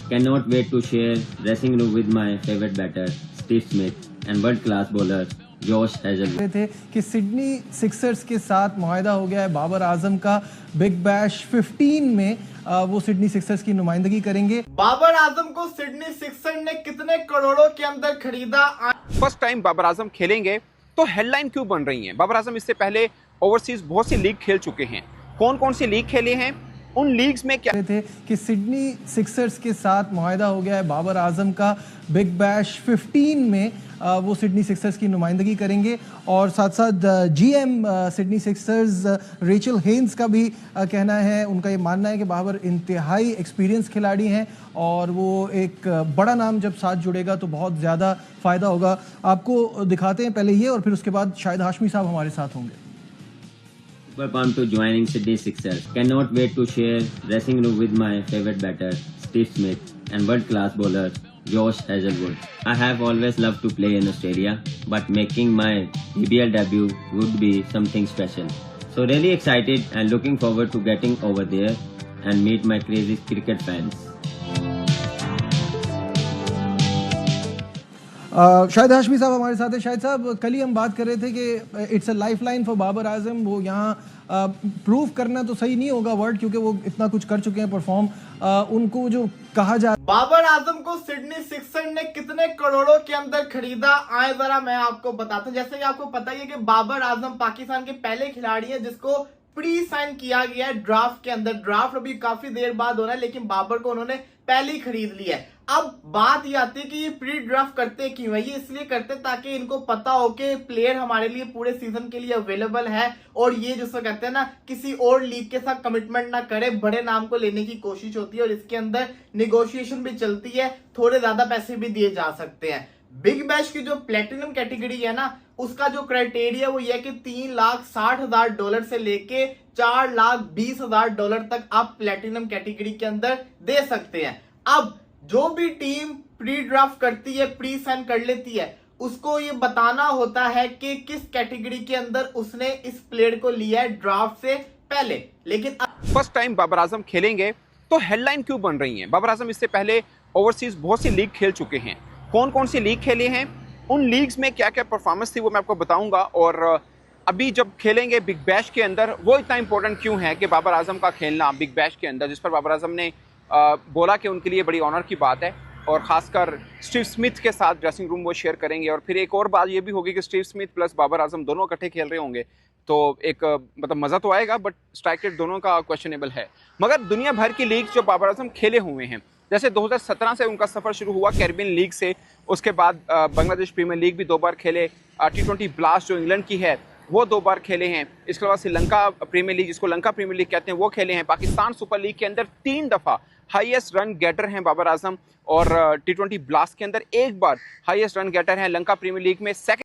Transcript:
Cannot wait to share dressing room with my favorite batter, Steve Smith, and world-class bowler, जोश Hazlewood थे कि Sydney Sixers के साथ मुआहदा हो गया है बाबर आजम का। बिग बैश 15 में वो सिडनी सिक्सर्स की नुमाइंदगी करेंगे। बाबर आजम को सिडनी सिक्सर्स ने कितने करोड़ों के अंदर खरीदा? फर्स्ट टाइम बाबर आजम खेलेंगे तो हेडलाइन क्यों बन रही है? बाबर आजम इससे पहले ओवरसीज बहुत सी लीग खेल चुके हैं। कौन कौन सी लीग खेले हैं, उन लीग्स में क्या थे कि सिडनी सिक्सर्स के साथ मुआहदा हो गया है बाबर आजम का। बिग बैश 15 में वो सिडनी सिक्सर्स की नुमाइंदगी करेंगे और साथ साथ GM Sydney Sixers Rachel Haynes का भी कहना है, उनका ये मानना है कि बाबर इंतहाई एक्सपीरियंस खिलाड़ी हैं और वो एक बड़ा नाम जब साथ जुड़ेगा तो बहुत ज़्यादा फ़ायदा होगा। आपको दिखाते हैं पहले ये और फिर उसके बाद शाहिद हाशमी साहब हमारे साथ होंगे। Super pumped to joining Sydney Sixers. Cannot wait to share dressing room with my favorite batter, Steve Smith, and world-class bowler, Josh Hazlewood. I have always loved to play in Australia, but making my BBL debut would be something special. So really excited and looking forward to getting over there and meet my crazy cricket fans. Shahid Hashmi साहब हमारे साथ हैं। शाहिद साहब, कल ही हम बात कर रहे थे कि it's a life line for Babar Azam. वो यहाँ प्रूव करना तो सही नहीं होगा वर्ड, क्योंकि वो इतना कुछ कर चुके हैं परफॉर्म। उनको जो कहा जा बाबर आजम को सिडनी सिक्सर्स ने कितने करोड़ों के अंदर खरीदा, आए जरा मैं आपको बताता हूं। जैसे कि आपको पता ही है कि बाबर आजम पाकिस्तान के पहले खिलाड़ी हैं जिसको प्री साइन किया गया है ड्राफ्ट के अंदर। ड्राफ्ट अभी काफी देर बाद होना है, लेकिन बाबर को उन्होंने पहले ही खरीद लिया है। अब बात ये आती है कि ये प्री ड्राफ्ट करते क्यों है? ये इसलिए करते ताकि इनको पता हो कि प्लेयर हमारे लिए पूरे सीजन के लिए अवेलेबल है और ये जिसको कहते हैं ना, किसी और लीग के साथ कमिटमेंट ना करे, बड़े नाम को लेने की कोशिश होती है और इसके अंदर निगोशिएशन भी चलती है, थोड़े ज्यादा पैसे भी दिए जा सकते हैं। बिग बैश की जो प्लेटिनम कैटेगरी है ना, उसका जो क्राइटेरिया वो ये है कि $3,60,000 से लेके $4,20,000 तक आप प्लेटिनम कैटेगरी के अंदर दे सकते हैं। अब जो भी टीम प्री ड्राफ्ट करती है, प्री साइन कर लेती है, उसको ये बताना होता है कि किस कैटेगरी के अंदर उसने इस प्लेयर को लिया है ड्राफ्ट से पहले। लेकिन फर्स्ट टाइम बाबर आजम खेलेंगे तो हेडलाइन क्यों बन रही है? बाबर आजम इससे पहले ओवरसीज बहुत सी लीग खेल चुके हैं। कौन कौन सी लीग खेले हैं, उन लीग्स में क्या क्या परफॉर्मेंस थी, वो मैं आपको बताऊंगा। और अभी जब खेलेंगे बिग बैश के अंदर, वो इतना इंपॉर्टेंट क्यों है कि बाबर आजम का खेलना बिग बैश के अंदर, जिस पर बाबर आजम ने बोला कि उनके लिए बड़ी ऑनर की बात है। और ख़ासकर स्टीव स्मिथ के साथ ड्रेसिंग रूम वो शेयर करेंगे। और फिर एक और बात ये भी होगी कि Steve Smith plus Babar Azam दोनों इकट्ठे खेल रहे होंगे, तो एक मतलब मज़ा तो आएगा, बट स्ट्राइक रेट दोनों का क्वेश्चनेबल है। मगर दुनिया भर की लीग जो बाबर आजम खेले हुए हैं, जैसे 2017 से उनका सफ़र शुरू हुआ कैरिबियन लीग से, उसके बाद बांग्लादेश प्रीमियर लीग भी 2 बार खेले, T20 ब्लास्ट जो इंग्लैंड की है वो 2 बार खेले हैं। इसके अलावा श्रीलंका प्रीमियर लीग, जिसको लंका प्रीमियर लीग कहते हैं, वो खेले हैं। पाकिस्तान सुपर लीग के अंदर 3 दफ़ा हाईएस्ट रन गेटर हैं बाबर आजम और T20 ब्लास्ट के अंदर 1 बार हाईएस्ट रन गेटर हैं। लंका प्रीमियर लीग में सेकंड